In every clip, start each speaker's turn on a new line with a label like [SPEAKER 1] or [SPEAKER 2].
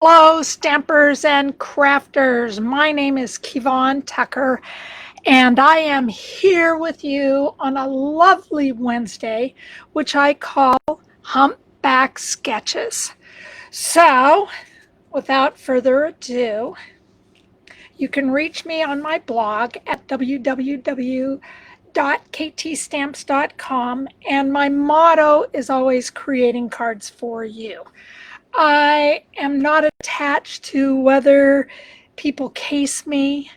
[SPEAKER 1] Hello, stampers and crafters. My name is Kevon Tucker, and I am here with you on a lovely Wednesday, which I call Humpback Sketches. So, without further ado, you can reach me on my blog at www.ktstamps.com, and my motto is always creating cards for you. I am not attached to whether people case me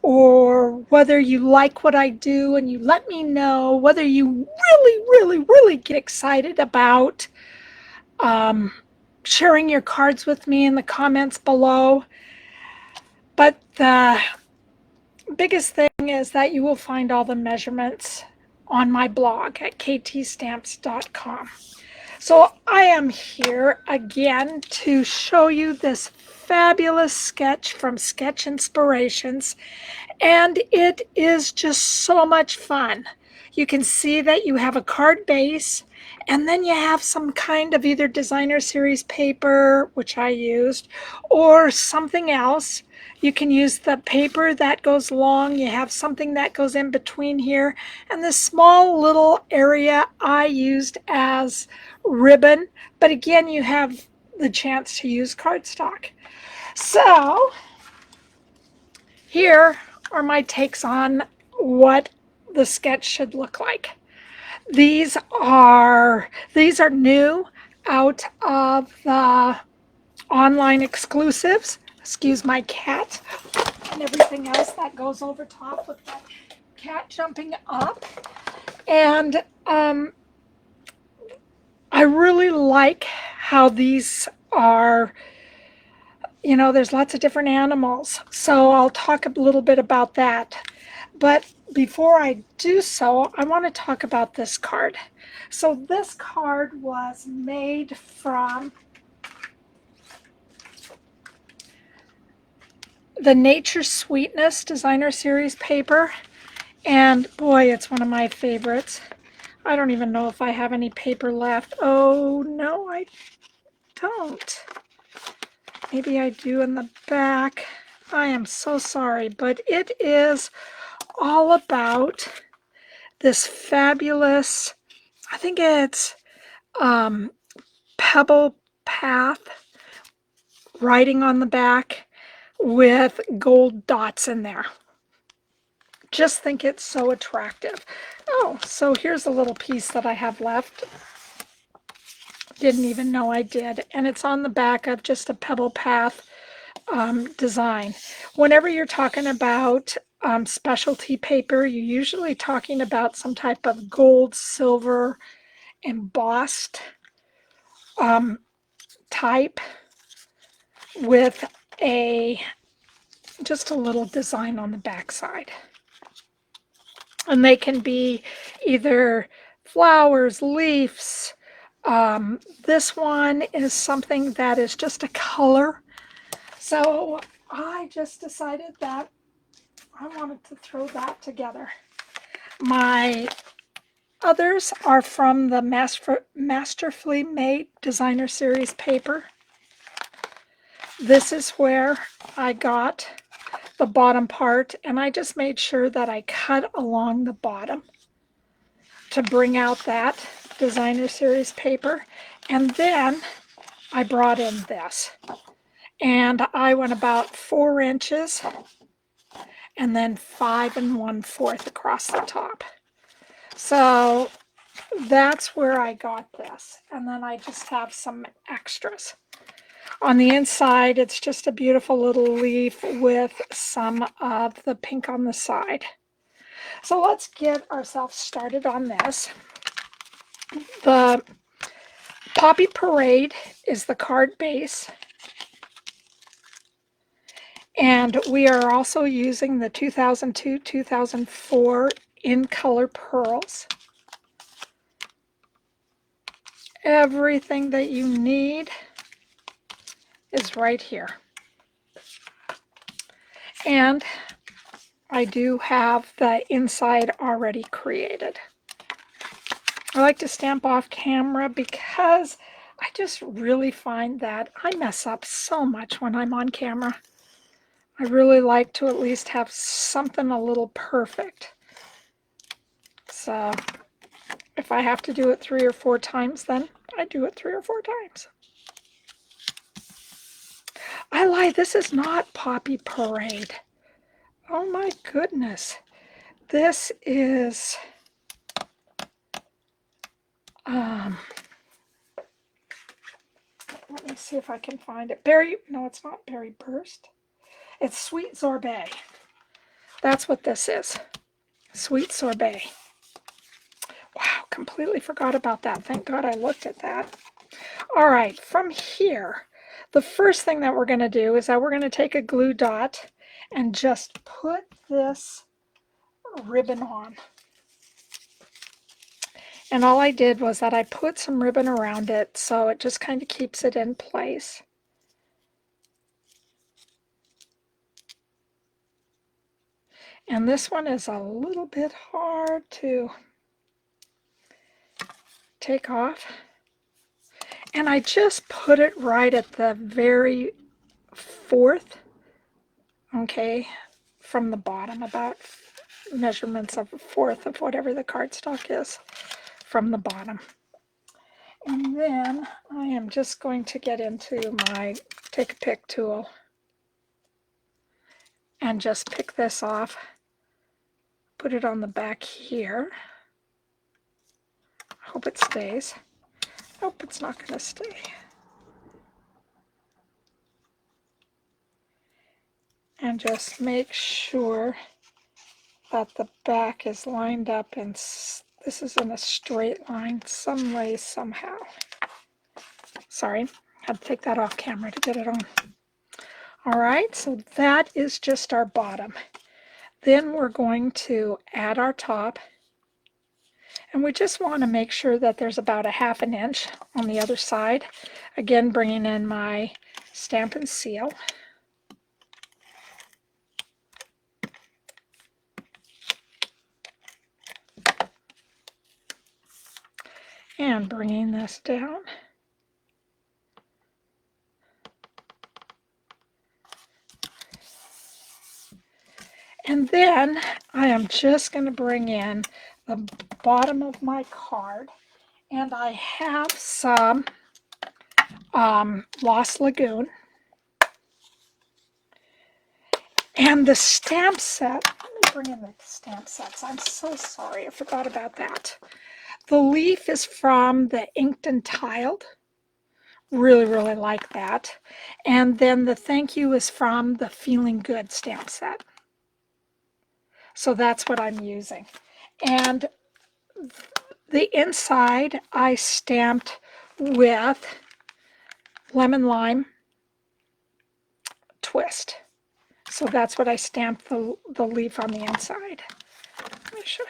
[SPEAKER 1] or whether you like what I do and you let me know, whether you really get excited about um, sharing your cards with me in the comments below. But the biggest thing is that you will find all the measurements on my blog at ktstamps.com. So I am here again to show you this fabulous sketch from Sketch Inspirations, and it is just so much fun. You can see that you have a card base, and then you have some kind of either designer series paper, which I used, or something else. You can use the paper that goes long. You have something that goes in between here, and this small little area I used as ribbon. But again, you have the chance to use cardstock. So here are my takes on what the sketch should look like. These are new out of the online exclusives. Excuse my cat and everything else that goes over top with that cat jumping up. And I really like how these are, there's lots of different animals. So I'll talk a little bit about that. But before I do so, I want to talk about this card. So this card was made from the Nature Sweetness Designer Series paper. And boy, it's one of my favorites. I don't even know if I have any paper left. Oh, no, I don't. Maybe I do in the back. I am so sorry, but it is all about this fabulous, I think it's pebble path writing on the back with gold dots in there. Just think it's so attractive. Oh, so here's a little piece that I have left. Didn't even know I did. And it's on the back of just a pebble path design. Whenever you're talking about specialty paper, you're usually talking about some type of gold, silver, embossed type with just a little design on the back side. And they can be either flowers, leaves. This one is something that is just a color. So I just decided that I wanted to throw that together. My others are from the Masterfully Made Designer Series paper. This is where I got the bottom part, and I just made sure that I cut along the bottom to bring out that Designer Series paper. And then I brought in this. And I went about 4 inches and then 5 1/4 across the top. So that's where I got this. And then I just have some extras. On the inside, it's just a beautiful little leaf with some of the pink on the side. So let's get ourselves started on this. The Poppy Parade is the card base. And we are also using the 2002-2004 in color pearls. Everything that you need is right here. And I do have the inside already created. I like to stamp off camera because I just really find that I mess up so much when I'm on camera. I really like to at least have something a little perfect. So if I have to do it 3 or 4 times, then I do it 3 or 4 times. I lie, this is not Poppy Parade. Oh my goodness. This is, let me see if I can find it. No, it's not Berry Burst. It's Sweet Sorbet. That's what this is. Sweet Sorbet. Wow, completely forgot about that. Thank God I looked at that. All right, from here, the first thing that we're going to do is that we're going to take a glue dot and just put this ribbon on. And all I did was that I put some ribbon around it so it just kind of keeps it in place. And this one is a little bit hard to take off. And I just put it right at the very fourth, okay, from the bottom, about measurements of a fourth of whatever the cardstock is from the bottom. And then I am just going to get into my take a pick tool and just pick this off, put it on the back here. I hope it stays. Nope, it's not going to stay. And just make sure that the back is lined up and this is in a straight line some way, somehow. Sorry, had to take that off camera to get it on. All right, so that is just our bottom. Then we're going to add our top. And we just want to make sure that there's about a ½ inch on the other side. Again, bringing in my Stampin' Seal. And bringing this down. And then I am just going to bring in the bottom of my card. And I have some Lost Lagoon. And the stamp set, let me bring in the stamp sets. I'm so sorry, I forgot about that. The leaf is from the Inked and Tiled. Really, really like that. And then the thank you is from the Feeling Good stamp set. So that's what I'm using. And the inside I stamped with Lemon Lime Twist. So that's what I stamped the leaf on the inside. Let me show you.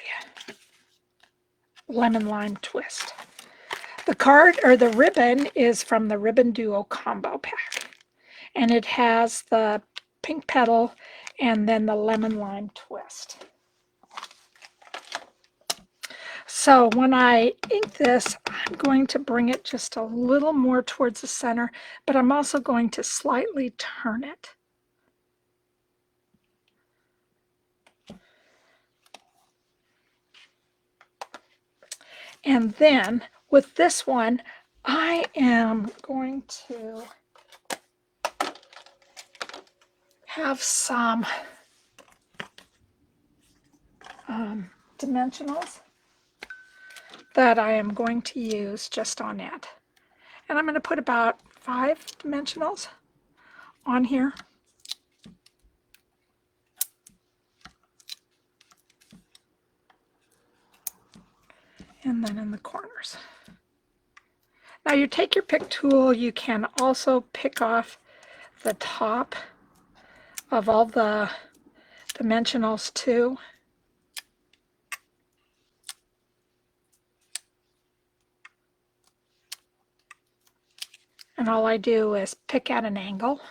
[SPEAKER 1] Lemon Lime Twist. The card or the ribbon is from the Ribbon Duo Combo Pack. And it has the pink petal and then the lemon lime twist. So when I ink this, I'm going to bring it just a little more towards the center, but I'm also going to slightly turn it. And then with this one, I am going to have some dimensionals that I am going to use just on it. And I'm going to put about 5 dimensionals on here. And then in the corners. Now you take your pick tool, you can also pick off the top of all the dimensionals too. And all I do is pick at an angle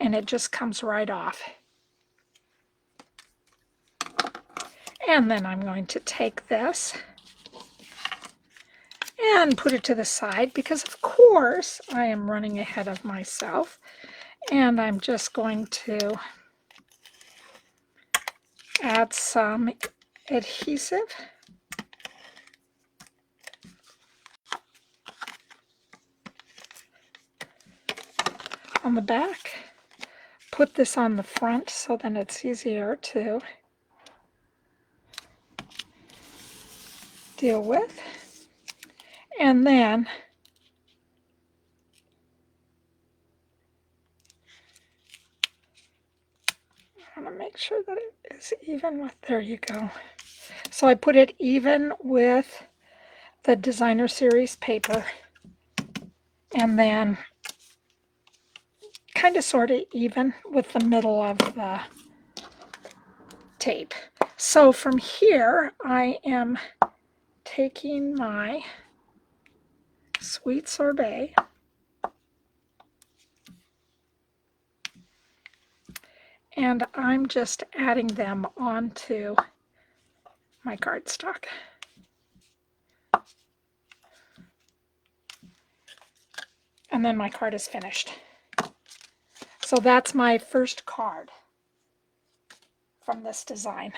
[SPEAKER 1] and it just comes right off. And then I'm going to take this and put it to the side because, of course, I am running ahead of myself. And I'm just going to add some adhesive. On the back. Put this on the front so then it's easier to deal with. And then I want to make sure that it is even with, there you go. So I put it even with the designer series paper, and then kind of sort of even with the middle of the tape. So from here I am taking my Sweet Sorbet and I'm just adding them onto my cardstock. And then my card is finished. So that's my first card from this design.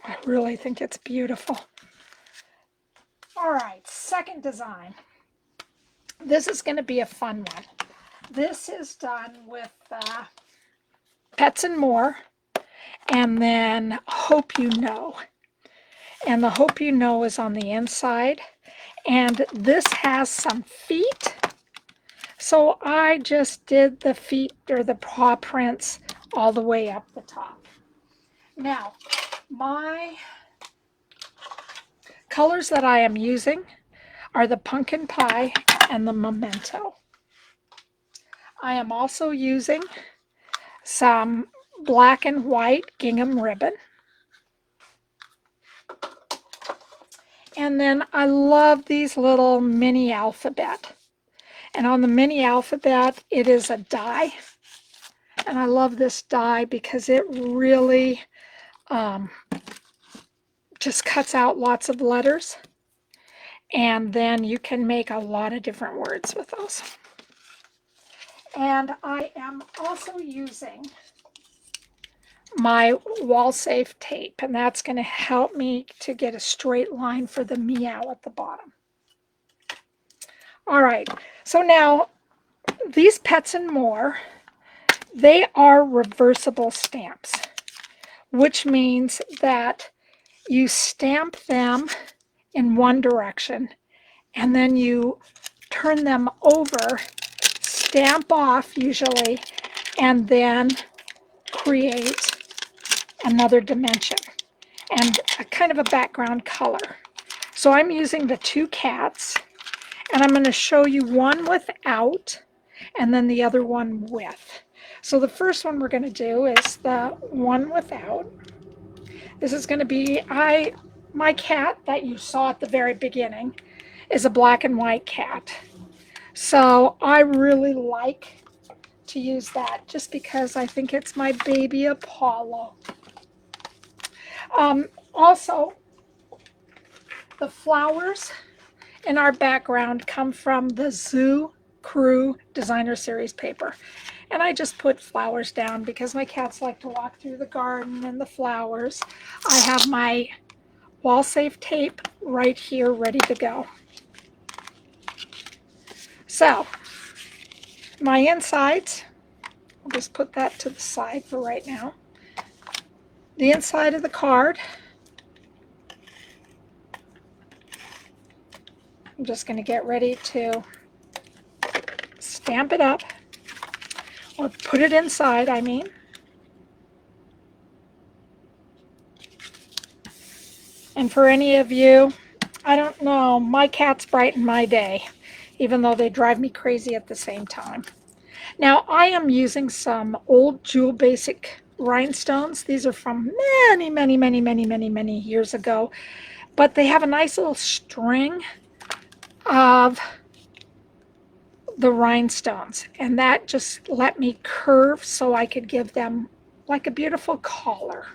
[SPEAKER 1] I really think it's beautiful. All right, second design. This is going to be a fun one. This is done with Pets and More, and then Hope You Know. And the Hope You Know is on the inside. And this has some feet. So I just did the feet or the paw prints all the way up the top. Now, my colors that I am using are the Pumpkin Pie and the Memento. I am also using some black and white gingham ribbon. And then I love these little mini alphabet. And on the mini alphabet, it is a die. And I love this die because it really just cuts out lots of letters. And then you can make a lot of different words with those. And I am also using my wall safe tape, and that's going to help me to get a straight line for the meow at the bottom. All right, so now these Pets and More, they are reversible stamps, which means that you stamp them in one direction and then you turn them over, stamp off usually, and then create another dimension and a kind of a background color. So I'm using the two cats, and I'm going to show you one without and then the other one with. So the first one we're going to do is the one without. This is going to be, my cat that you saw at the very beginning is a black and white cat. So I really like to use that just because I think it's my baby Apollo. Also, the flowers in our background come from the Zoo Crew Designer Series paper. And I just put flowers down because my cats like to walk through the garden and the flowers. I have my wall safe tape right here ready to go. So, my insides, I'll just put that to the side for right now. The inside of the card, I'm just going to get ready to stamp it up, or put it inside, I mean. And for any of you, I don't know, my cats brighten my day, even though they drive me crazy at the same time. Now, I am using some old Jewel Basic rhinestones. These are from many years ago, but they have a nice little string of the rhinestones, and that just let me curve so I could give them like a beautiful collar.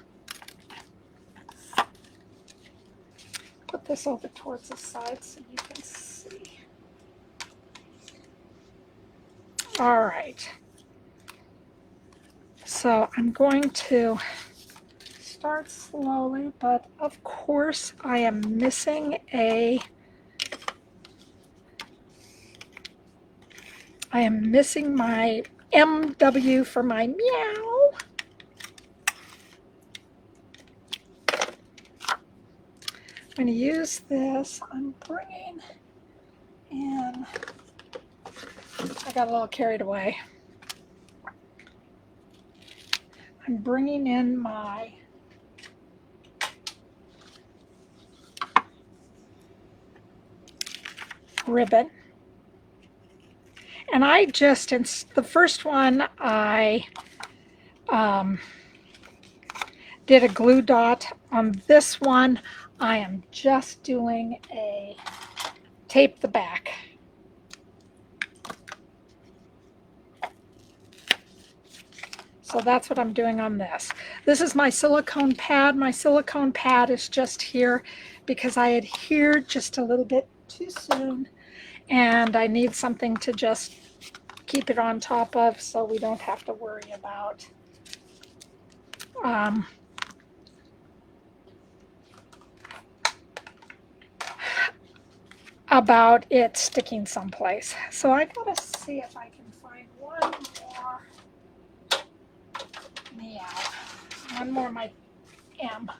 [SPEAKER 1] put this over towards the side so you can see. All right. So I'm going to start slowly, but of course I am missing my MW for my meow. I'm going to use this. I'm bringing in, I got a little carried away. I'm bringing in my ribbon. And I just, the first one I did a glue dot. On this one, I am just doing a tape the back. So that's what I'm doing on this. This is my silicone pad. My silicone pad is just here because I adhered just a little bit too soon, and I need something to just keep it on top of so we don't have to worry about it sticking someplace. So I gotta see if I can find one more meow. One more my M.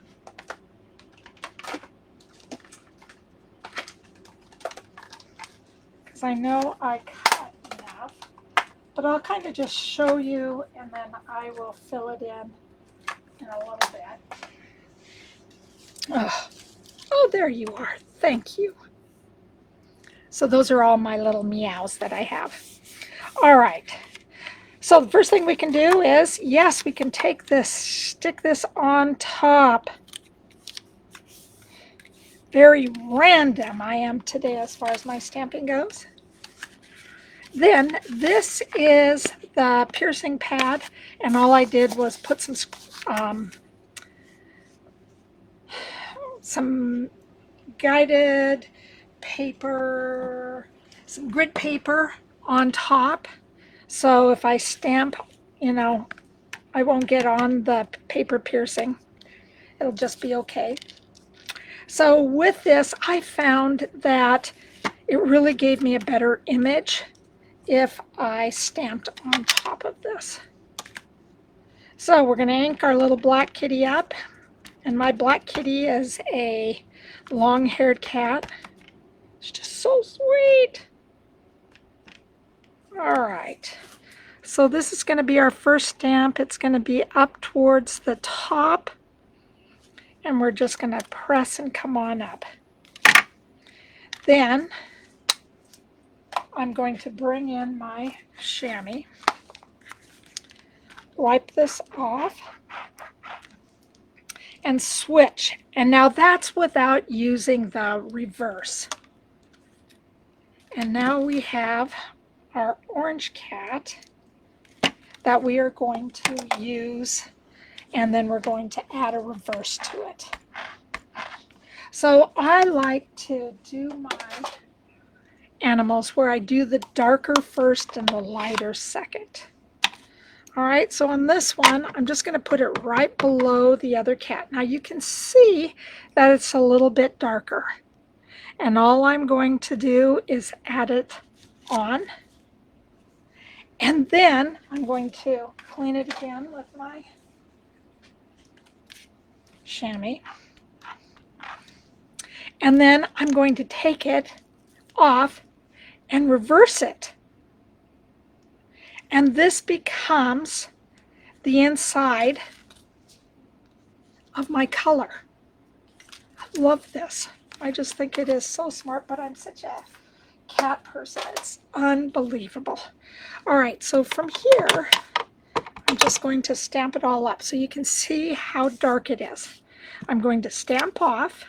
[SPEAKER 1] Because I know I cut enough, but I'll kind of just show you and then I will fill it in a little bit. Oh, there you are. Thank you. So those are all my little meows that I have. All right. So the first thing we can do is, yes, we can take this, stick this on top. Very random I am today as far as my stamping goes. Then this is the piercing pad, and all I did was put some guided paper, some grid paper on top. So if I stamp, you know, I won't get on the paper piercing. It'll just be okay. So with this, I found that it really gave me a better image if I stamped on top of this. So we're going to ink our little black kitty up. And my black kitty is a long-haired cat. It's just so sweet. All right. So this is going to be our first stamp. It's going to be up towards the top. And we're just going to press and come on up. Then I'm going to bring in my chamois, wipe this off, and switch. And now that's without using the reverse. And now we have our orange cat that we are going to use, and then we're going to add a reverse to it. So I like to do my animals where I do the darker first and the lighter second. All right, so on this one, I'm just going to put it right below the other cat. Now you can see that it's a little bit darker. And all I'm going to do is add it on. And then I'm going to clean it again with my chamois. And then I'm going to take it off and reverse it. And this becomes the inside of my color. I love this. I just think it is so smart, but I'm such a cat person. It's unbelievable. All right, so from here, I'm just going to stamp it all up so you can see how dark it is. I'm going to stamp off,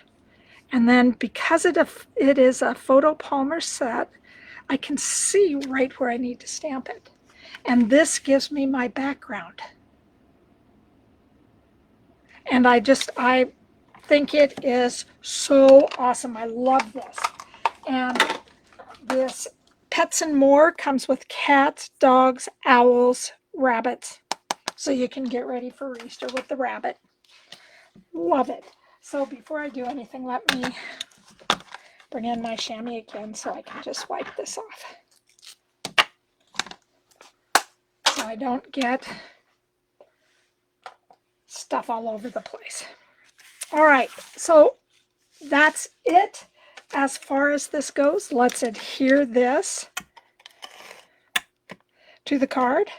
[SPEAKER 1] and then because it is a photopolymer set, I can see right where I need to stamp it. And this gives me my background. And I think it is so awesome. I love this. And this Pets and More comes with cats, dogs, owls, rabbits. So you can get ready for Easter with the rabbit. Love it. So before I do anything, let me bring in my chamois again so I can just wipe this off. So I don't get stuff all over the place. All right, so that's it as far as this goes. Let's adhere this to the card.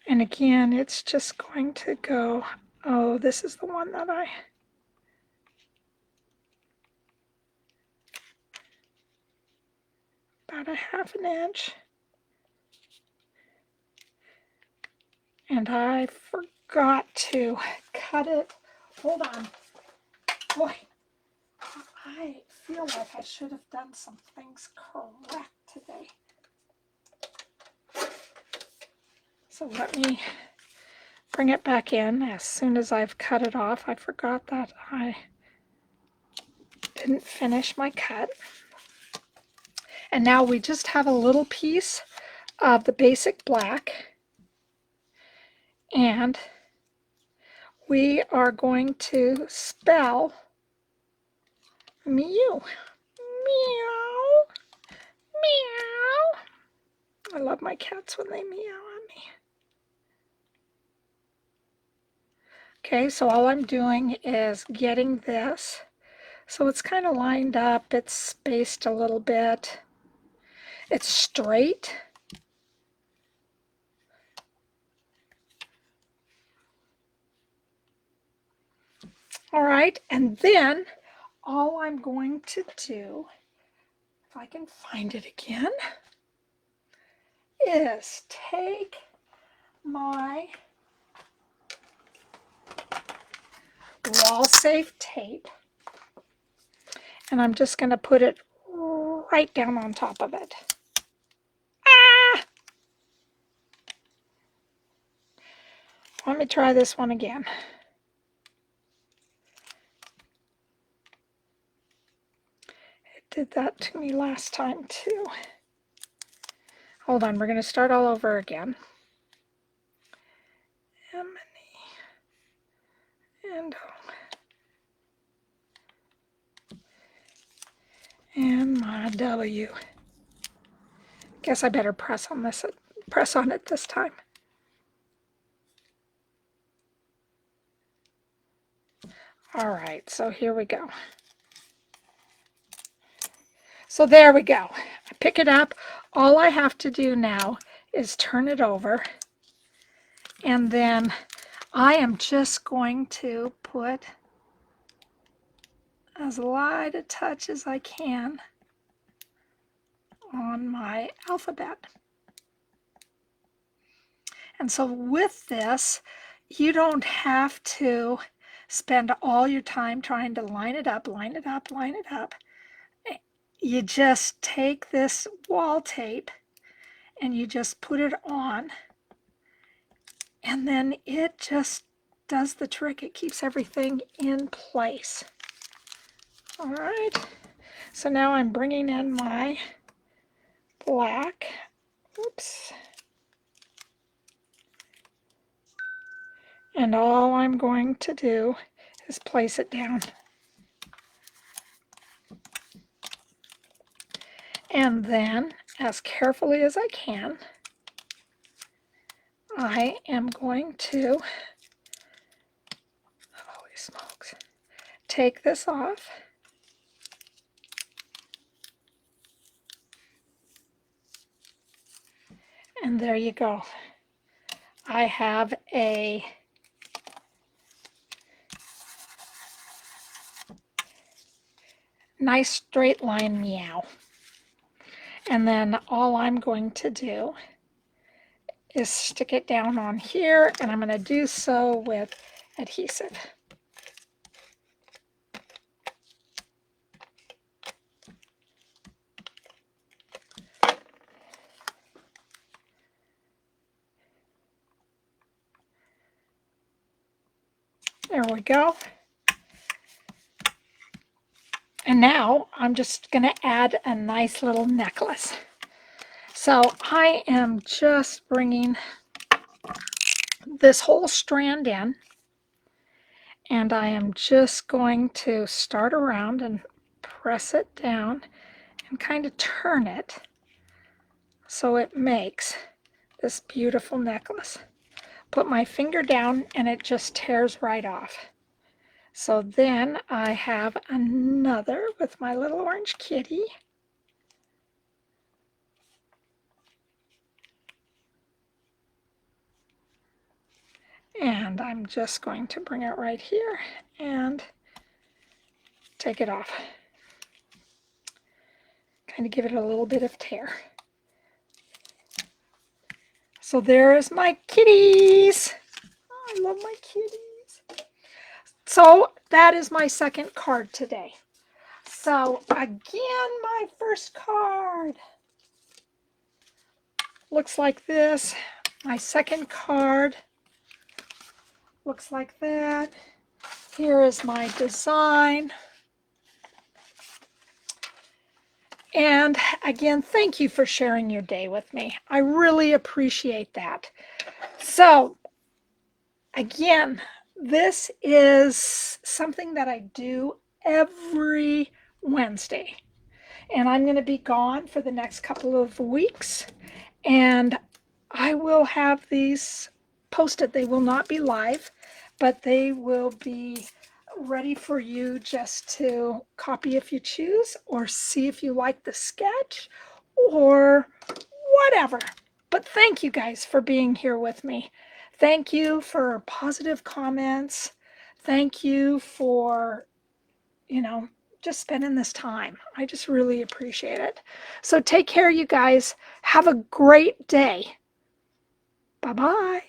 [SPEAKER 1] And again, it's just going to go, oh, this is the one that about a ½ inch. And I forgot to cut it. Hold on. Boy, I feel like I should have done some things correct today. So let me bring it back in as soon as I've cut it off. I forgot that I didn't finish my cut. And now we just have a little piece of the basic black. And we are going to spell meow. Meow. Meow. I love my cats when they meow on me. Okay, so all I'm doing is getting this. So it's kind of lined up. It's spaced a little bit. It's straight. All right, and then all I'm going to do, if I can find it again, is take my wall safe tape and I'm just going to put it right down on top of it. Ah! Let me try this one again. It did that to me last time too. Hold on, we're going to start all over again. And my W. Guess I better press on it this time. All right, so here we go. So there we go. I pick it up. All I have to do now is turn it over. And then I am just going to put as light a touch as I can on my alphabet. And so with this, you don't have to spend all your time trying to line it up, line it up, line it up. You just take this wall tape and you just put it on, and then it just does the trick. It keeps everything in place. All right, so now I'm bringing in my black. Oops. And all I'm going to do is place it down. And then, as carefully as I can, I am going to, holy smokes, take this off. And there you go. I have a nice straight line meow. And then all I'm going to do is stick it down on here, and I'm going to do so with adhesive. There we go. And now I'm just going to add a nice little necklace. So I am just bringing this whole strand in, and I am just going to start around and press it down and kind of turn it so it makes this beautiful necklace. Put my finger down and it just tears right off. So then I have another with my little orange kitty. And I'm just going to bring it right here and take it off. Kind of give it a little bit of tear. So there's my kitties. Oh, I love my kitties. So that is my second card today. So again, my first card looks like this. My second card looks like that. Here is my design. And again, thank you for sharing your day with me. I really appreciate that. So again, this is something that I do every Wednesday. And I'm going to be gone for the next couple of weeks. And I will have these posted. They will not be live, but they will be ready for you just to copy if you choose, or see if you like the sketch, or whatever. But thank you guys for being here with me. Thank you for positive comments. Thank you for, just spending this time. I just really appreciate it. So take care, you guys. Have a great day. Bye-bye.